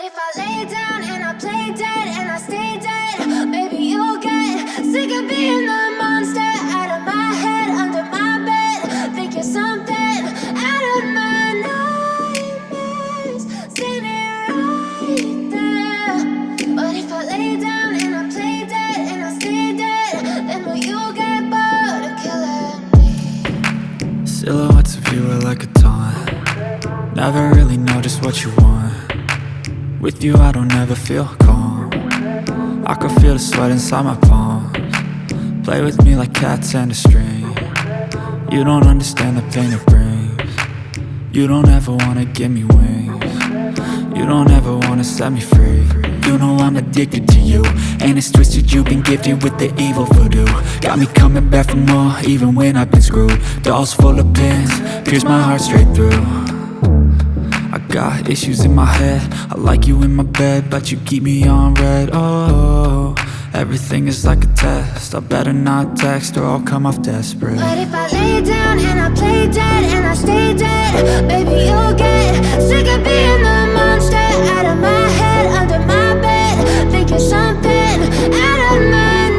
if I lay down and I play dead and I stay dead, maybe you'll get sick of being the monster out of my head, under my bed. Think you're something out of my nightmares, standing right there. But if I lay down and I play dead and I stay dead, then will you get bored of killing me? Silhouettes of you are like a taunt. Never really know just what you want. With you I don't ever feel calm. I can feel the sweat inside my palms. Play with me like cats and a string. You don't understand the pain it brings. You don't ever wanna give me wings. You don't ever wanna set me free. You know I'm addicted to you, and it's twisted, you've been gifted with the evil voodoo. Got me coming back for more, even when I've been screwed. Dolls full of pins, pierce my heart straight through. I got issues in my head, I like you in my bed, but you keep me on red. Oh, everything is like a test, I better not text or I'll come off desperate. But if I lay down and I play dead and I stay dead, baby you'll get sick of being the monster out of my head, under my bed. Think you're something out of my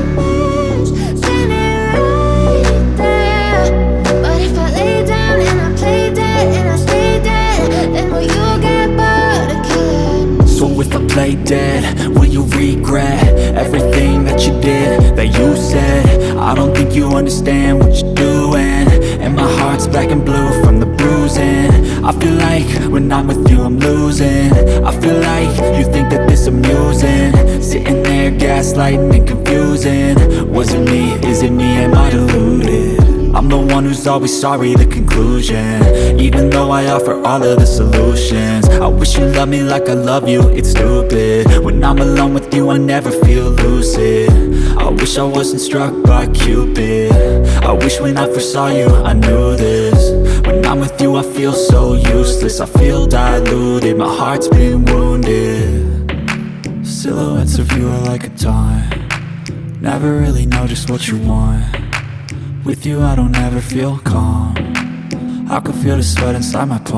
nightmares, standing right there. But if I lay down and I play dead and I stay dead, then will you get bored of killing me? So if I play dead, will you regret everything that you did, that you said? I don't think you understand what you're doing, and my heart's black and blue from the bruising. I feel like when I'm with you I'm losing. I feel like you think that this amusing, sitting there gaslighting and confusing. Was it me? Is it me? Am I deluded? I'm the one who's always sorry, the conclusion, even though I offer all of the solutions. I wish you loved me like I love you, it's stupid. When I'm alone with you I never feel lucid. I wish I wasn't struck by Cupid. I wish when I first saw you I knew this. When I'm with you I feel so useless, I feel diluted, my heart's been wounded. Silhouettes of you are like a taunt. Never really know just what you want. With you I don't ever feel calm. I can feel the sweat inside my palms.